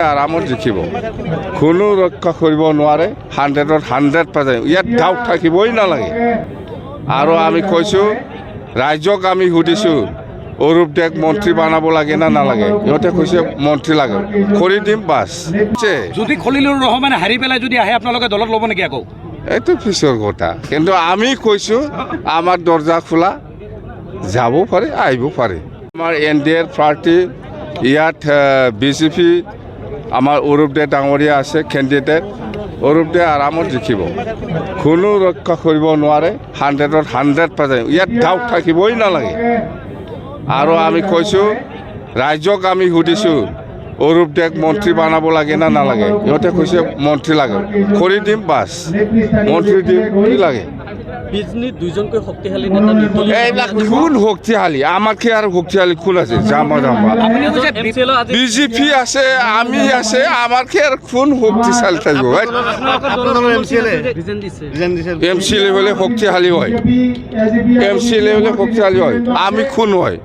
আৰামত জিকিব কোনো ৰক্ষা কৰিব নোৱাৰে 100% ইয়াত ডাউট থাকিবই নালাগে আৰু আমি কৈছোঁ ৰাজ্যক আমি সুধিছোঁ অৰূপ দেক মন্ত্ৰী বনাব লাগে না নালাগে ইহঁতে কৈছে মন্ত্ৰী লাগে কৰি দিম বাছ যদি খলিলুৰ ৰহমানে হাৰি পেলাই যদি আহে আপোনালোকে দলত ল'ব নেকি আকৌ এইটো পিছৰ কথা কিন্তু আমি কৈছোঁ আমাৰ দৰ্জা খোলা যাব পাৰে আহিব পাৰে আমাৰ NDA পাৰ্টি ইয়াত BJP আমাৰ অৰূপ দে ডাঙৰীয়া আছে কেণ্ডিডেট অৰূপ দে আৰামত জিকিব কোনো ৰক্ষা কৰিব নোৱাৰে 100% ইয়াত ডাউট থাকিবই নালাগে আৰু আমি কৈছোঁ ৰাজ্যক আমি সুধিছোঁ অৰূপ দেক মন্ত্ৰী বনাব লাগে না নালাগে ইহঁতে কৈছে মন্ত্ৰী লাগে কৰি দিম বাছ মন্ত্ৰী দিম কি লাগে দুইজনকৈ শক্তিশালী নেতা এইবিলাক কোন শক্তিশালী আমাতকৈ আৰু শক্তিশালী কোন আছে জামা BJP আছে আমি আছে আমাতকৈ আৰু কোন শক্তিশালী থাকিব MCLA হ'লে শক্তিশালী হয় MCLA হ'লে শক্তিশালী হয় আমি কোন হয়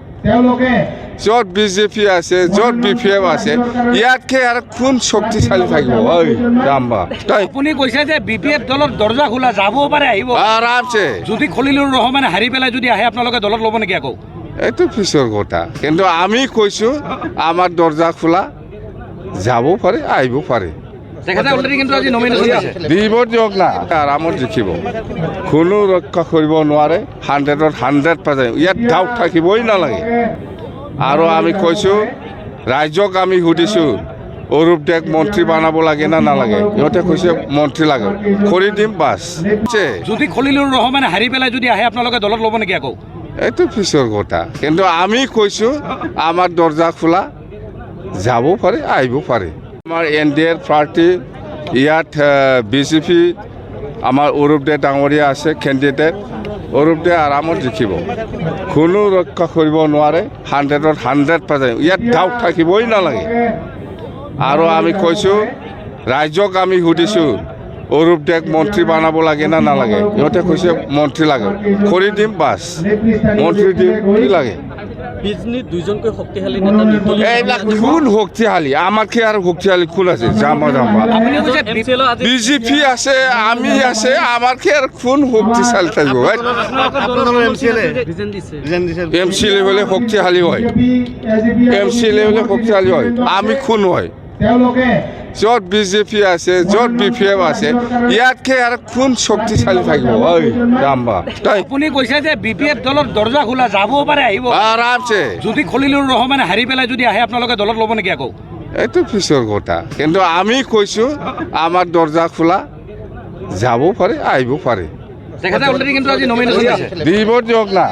য'ত BJP আছে য'ত BPF আছে ইয়াতকৈ আৰু কোন শক্তিশালী থাকিব ঐ জাম্বা আপুনি কৈছে যে BPF দলৰ দৰ্জা খোলা যাব পাৰে আহিব আৰামছে যদি খলিলুৰ ৰহমানে হাৰি পেলাই যদি আহে আপোনালোকে দলত ল'ব নেকি আকৌ এইটো পিছৰ কথা কিন্তু আমি কৈছোঁ আমাৰ দৰ্জা খোলা যাব পাৰে আহিব পাৰে তেখেতে অলৰেডি কিন্তু আজি নমিনেশ্যন দিছে দিব দিয়ক না আৰামত জিকিব কোনো ৰক্ষা কৰিব নোৱাৰে 100% ইয়াত ডাউট থাকিবই নালাগে আৰু আমি কৈছোঁ ৰাজ্যক আমি সুধিছোঁ অৰূপ দেক মন্ত্ৰী বনাব লাগে না নালাগে ইহঁতে কৈছে মন্ত্ৰী লাগে কৰি দিম বাছ যদি খলিলুৰ ৰহমানে হাৰি পেলাই যদি আহে আপোনালোকে দলত ল'ব নেকি আকৌ এইটো পিছৰ কথা কিন্তু আমি কৈছোঁ আমাৰ দৰ্জা খোলা যাব পাৰে আহিব পাৰে আমাৰ NDA পাৰ্টি ইয়াত BJP আমাৰ অৰূপ দে ডাঙৰীয়া আছে কেণ্ডিডেট অৰূপ দে আৰামত জিকিব কোনো ৰক্ষা কৰিব নোৱাৰে 100% ইয়াত ডাউট থাকিবই নালাগে আৰু আমি কৈছোঁ ৰাজ্যক আমি সুধিছোঁ অৰূপ দেক মন্ত্ৰী বনাব লাগে না নালাগে ইহঁতে কৈছে মন্ত্ৰী লাগে কৰি দিম বাছ মন্ত্ৰী দিম কি লাগে দুইজনকৈ শক্তিশালী নেতা এইবিলাক কোন শক্তিশালী আমাতকৈ আৰু শক্তিশালী কোন আছে জামা BJP আছে আমি আছে আমাতকৈ আৰু কোন শক্তিশালী থাকিব MCLA হ'লে শক্তিশালী হয় MCLA হ'লে শক্তিশালী হয় আমি কোন হয় য'ত BJP আছে য'ত BPF আছে ইয়াতকৈ আৰু কোন শক্তিশালী থাকিব ঐ জাম্বা আপুনি কৈছে যে BPF দলৰ দৰ্জা খোলা যাব পাৰে আহিব আৰামছে যদি খলিলুৰ ৰহমানে হাৰি পেলাই যদি আহে আপোনালোকে দলত ল'ব নেকি আকৌ এইটো পিছৰ কথা কিন্তু আমি কৈছোঁ আমাৰ দৰ্জা খোলা যাব পাৰে আহিব পাৰে তেখেতে অলৰেডি কিন্তু আজি নমিনেশ্যন দিছে দিব দিয়ক না